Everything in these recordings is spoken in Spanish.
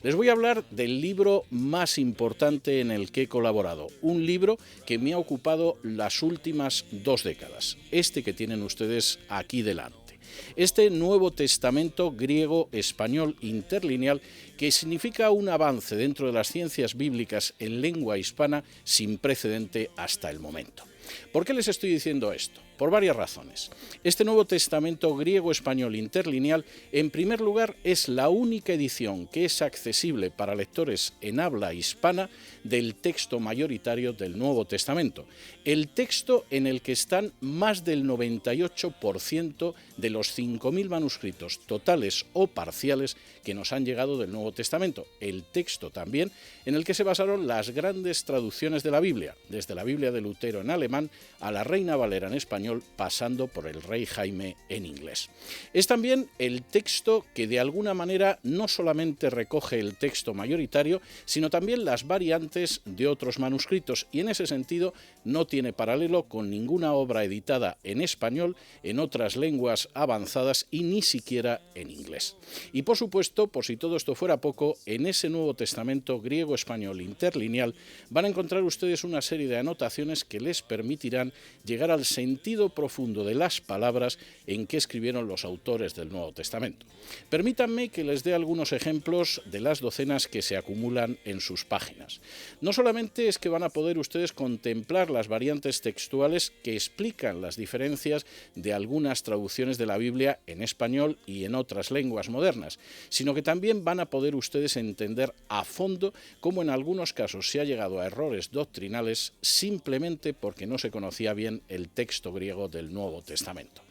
Les voy a hablar del libro más importante en el que he colaborado, un libro que me ha ocupado las últimas 2 décadas, este que tienen ustedes aquí delante. Este Nuevo Testamento griego-español interlineal, que significa un avance dentro de las ciencias bíblicas en lengua hispana sin precedente hasta el momento. ¿Por qué les estoy diciendo esto? Por varias razones. Este Nuevo Testamento griego-español interlineal, en primer lugar, es la única edición que es accesible para lectores en habla hispana del texto mayoritario del Nuevo Testamento, el texto en el que están más del 98% de los 5.000 manuscritos totales o parciales que nos han llegado del Nuevo Testamento, el texto también en el que se basaron las grandes traducciones de la Biblia, desde la Biblia de Lutero en alemán a la Reina Valera en español, pasando por el Rey Jaime en inglés. Es también el texto que de alguna manera no solamente recoge el texto mayoritario, sino también las variantes de otros manuscritos, y en ese sentido no tiene paralelo con ninguna obra editada en español, en otras lenguas avanzadas y ni siquiera en inglés. Y por supuesto, por si todo esto fuera poco, en ese Nuevo Testamento griego-español interlineal van a encontrar ustedes una serie de anotaciones que les permitirán llegar al sentido profundo de las palabras en que escribieron los autores del Nuevo Testamento. Permítanme que les dé algunos ejemplos de las docenas que se acumulan en sus páginas. No solamente es que van a poder ustedes contemplar las variantes textuales que explican las diferencias de algunas traducciones de la Biblia en español y en otras lenguas modernas, sino que también van a poder ustedes entender a fondo cómo en algunos casos se ha llegado a errores doctrinales simplemente porque no se conocía bien el texto griego del Nuevo Testamento.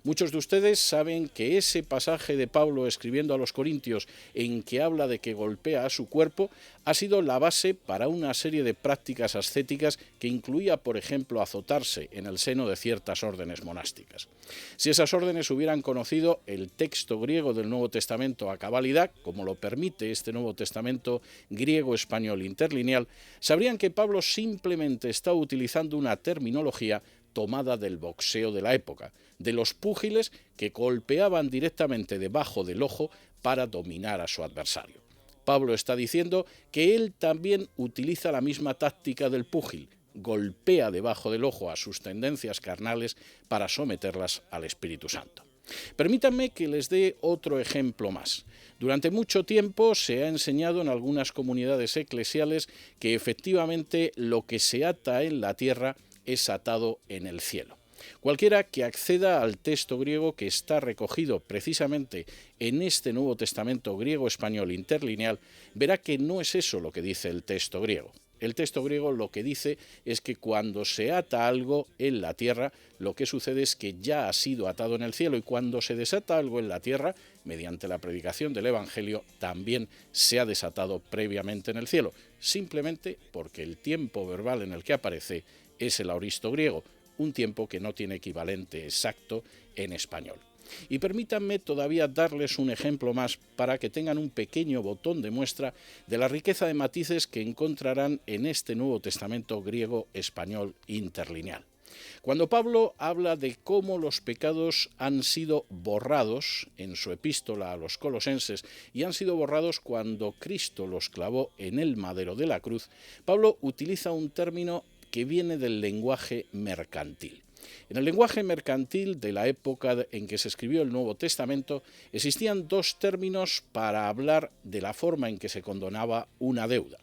Muchos de ustedes saben que ese pasaje de Pablo escribiendo a los Corintios en que habla de que golpea a su cuerpo ha sido la base para una serie de prácticas ascéticas que incluía, por ejemplo, azotarse en el seno de ciertas órdenes monásticas. Si esas órdenes hubieran conocido el texto griego del Nuevo Testamento a cabalidad, como lo permite este Nuevo Testamento griego-español interlineal, sabrían que Pablo simplemente está utilizando una terminología tomada del boxeo de la época, de los púgiles que golpeaban directamente debajo del ojo para dominar a su adversario. Pablo está diciendo que él también utiliza la misma táctica del púgil, golpea debajo del ojo a sus tendencias carnales para someterlas al Espíritu Santo. Permítanme que les dé otro ejemplo más. Durante mucho tiempo se ha enseñado en algunas comunidades eclesiales que efectivamente lo que se ata en la tierra es atado en el cielo. Cualquiera que acceda al texto griego que está recogido precisamente en este Nuevo Testamento griego-español interlineal verá que no es eso lo que dice el texto griego. El texto griego lo que dice es que cuando se ata algo en la tierra, lo que sucede es que ya ha sido atado en el cielo, y cuando se desata algo en la tierra, mediante la predicación del Evangelio, también se ha desatado previamente en el cielo, simplemente porque el tiempo verbal en el que aparece es el aoristo griego, un tiempo que no tiene equivalente exacto en español. Y permítanme todavía darles un ejemplo más para que tengan un pequeño botón de muestra de la riqueza de matices que encontrarán en este Nuevo Testamento griego-español interlineal. Cuando Pablo habla de cómo los pecados han sido borrados en su epístola a los Colosenses y han sido borrados cuando Cristo los clavó en el madero de la cruz, Pablo utiliza un término que viene del lenguaje mercantil. En el lenguaje mercantil de la época en que se escribió el Nuevo Testamento existían 2 términos para hablar de la forma en que se condonaba una deuda.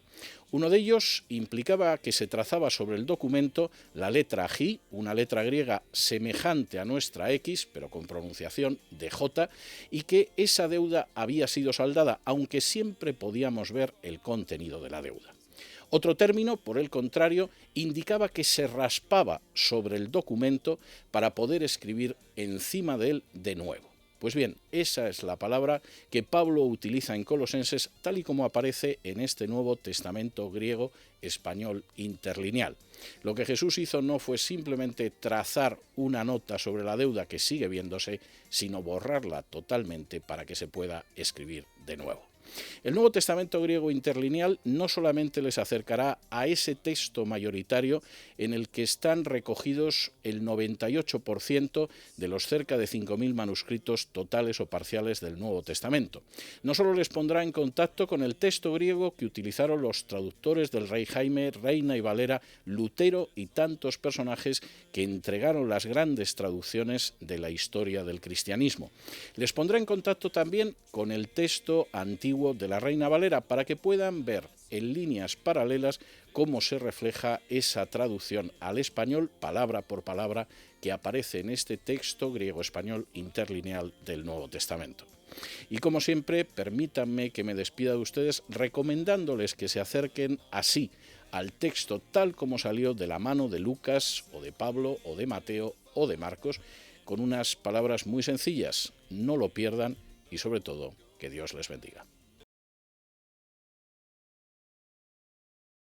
Uno de ellos implicaba que se trazaba sobre el documento la letra J, una letra griega semejante a nuestra X, pero con pronunciación de J, y que esa deuda había sido saldada, aunque siempre podíamos ver el contenido de la deuda. Otro término, por el contrario, indicaba que se raspaba sobre el documento para poder escribir encima de él de nuevo. Pues bien, esa es la palabra que Pablo utiliza en Colosenses, tal y como aparece en este Nuevo Testamento griego-español interlineal. Lo que Jesús hizo no fue simplemente trazar una nota sobre la deuda que sigue viéndose, sino borrarla totalmente para que se pueda escribir de nuevo. El Nuevo Testamento griego interlineal no solamente les acercará a ese texto mayoritario en el que están recogidos el 98% de los cerca de 5.000 manuscritos totales o parciales del Nuevo Testamento. No solo les pondrá en contacto con el texto griego que utilizaron los traductores del rey Jaime, Reina y Valera, Lutero y tantos personajes que entregaron las grandes traducciones de la historia del cristianismo. Les pondrá en contacto también con el texto antiguo de la Reina Valera para que puedan ver en líneas paralelas cómo se refleja esa traducción al español palabra por palabra que aparece en este texto griego-español interlineal del Nuevo Testamento. Y como siempre, permítanme que me despida de ustedes recomendándoles que se acerquen así al texto tal como salió de la mano de Lucas o de Pablo o de Mateo o de Marcos, con unas palabras muy sencillas: no lo pierdan y sobre todo que Dios les bendiga.